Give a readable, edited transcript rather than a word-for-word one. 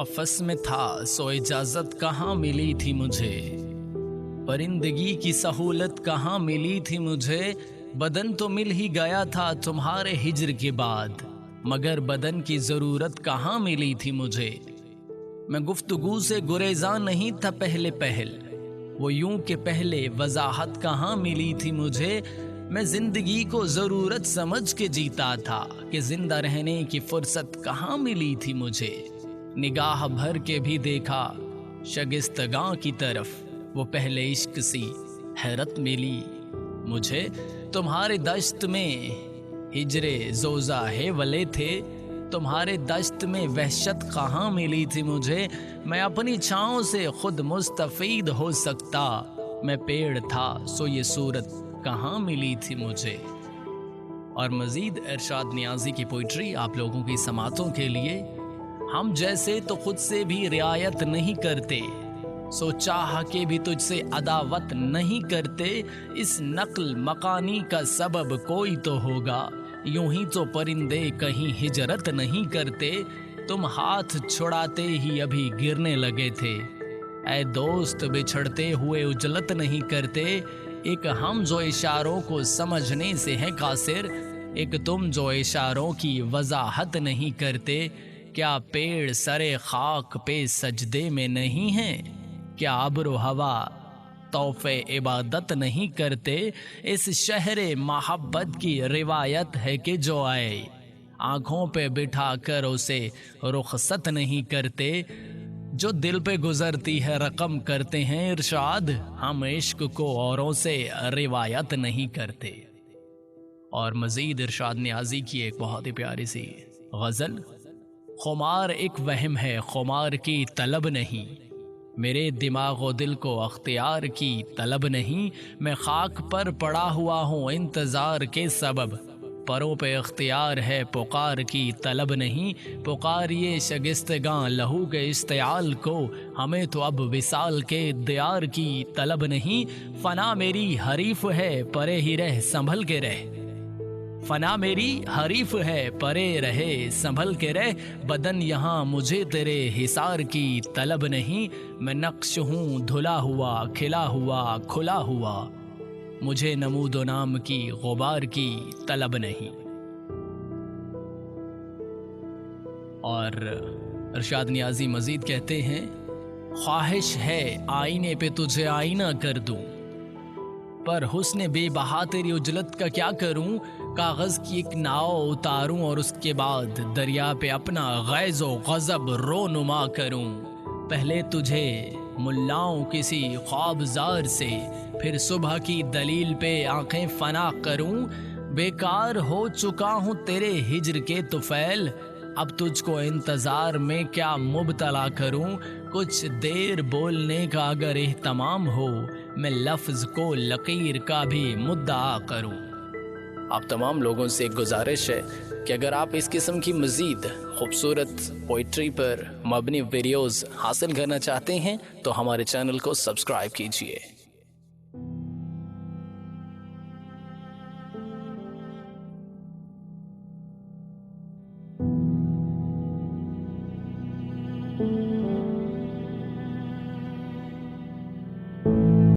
قفس میں تھا سو اجازت کہاں ملی تھی مجھے، پرندگی کی سہولت کہاں ملی تھی مجھے، بدن تو مل ہی گیا تھا تمہارے ہجر کے بعد، مگر بدن کی ضرورت کہاں ملی تھی مجھے۔ میں گفتگو سے گریزاں نہیں تھا پہلے پہل، وہ یوں کہ پہلے وضاحت کہاں ملی تھی مجھے۔ میں زندگی کو ضرورت سمجھ کے جیتا تھا کہ زندہ رہنے کی فرصت کہاں ملی تھی مجھے۔ نگاہ بھر کے بھی دیکھا شگستگاں کی طرف، وہ پہلے عشق سی حیرت ملی مجھے۔ تمہارے دشت میں ہجرے زوزہ ہے ولے تھے، تمہارے دشت میں وحشت کہاں ملی تھی مجھے۔ میں اپنی چھاؤں سے خود مستفید ہو سکتا، میں پیڑ تھا سو یہ صورت کہاں ملی تھی مجھے۔ اور مزید ارشاد نیازی کی پوئٹری آپ لوگوں کی سماعتوں کے لیے۔ ہم جیسے تو خود سے بھی رعایت نہیں کرتے، سو چاہ کے بھی تجھ سے عداوت نہیں کرتے، اس نقل مکانی کا سبب کوئی تو ہوگا، یوں ہی تو پرندے کہیں ہجرت نہیں کرتے، تم ہاتھ چھڑاتے ہی ابھی گرنے لگے تھے، اے دوست بچھڑتے ہوئے اجلت نہیں کرتے، ایک ہم جو اشاروں کو سمجھنے سے ہیں قاصر، ایک تم جو اشاروں کی وضاحت نہیں کرتے، کیا پیڑ سرے خاک پہ سجدے میں نہیں ہیں، کیا ابر و ہوا طوف عبادت نہیں کرتے، اس شہر محبت کی روایت ہے کہ جو آئے آنکھوں پہ بٹھا کر اسے رخصت نہیں کرتے، جو دل پہ گزرتی ہے رقم کرتے ہیں ارشاد، ہم عشق کو اوروں سے روایت نہیں کرتے۔ اور مزید ارشاد نیازی کی ایک بہت ہی پیاری سی غزل۔ خمار ایک وہم ہے خمار کی طلب نہیں، میرے دماغ و دل کو اختیار کی طلب نہیں، میں خاک پر پڑا ہوا ہوں انتظار کے سبب، پروں پہ اختیار ہے پکار کی طلب نہیں، پکاریے شگستگاں لہو کے اشتعال کو، ہمیں تو اب وصال کے دیار کی طلب نہیں، فنا میری حریف ہے پرے ہی رہ سنبھل کے رہ، فنا میری حریف ہے پرے رہے سنبھل کے رہ، بدن یہاں مجھے تیرے حصار کی طلب نہیں، میں نقش ہوں دھلا ہوا کھلا ہوا کھلا ہوا، مجھے نمود و نام کی غبار کی طلب نہیں۔ اور ارشاد نیازی مزید کہتے ہیں، خواہش ہے آئینے پہ تجھے آئینہ کر دوں، پر حسن بے بہا تیری اجلت کا کیا کروں، کاغذ کی ایک ناؤ اتاروں اور اس کے بعد دریا پہ اپنا غیظ و غضب رونما کروں، پہلے تجھے ملاؤں کسی خواب زار سے، پھر صبح کی دلیل پہ آنکھیں فنا کروں، بیکار ہو چکا ہوں تیرے ہجر کے طفیل، اب تجھ کو انتظار میں کیا مبتلا کروں، کچھ دیر بولنے کا اگر اہتمام ہو، میں لفظ کو لقیر کا بھی مدعا کروں۔ آپ تمام لوگوں سے ایک گزارش ہے کہ اگر آپ اس قسم کی مزید خوبصورت پوئٹری پر مبنی ویڈیوز حاصل کرنا چاہتے ہیں تو ہمارے چینل کو سبسکرائب کیجیے۔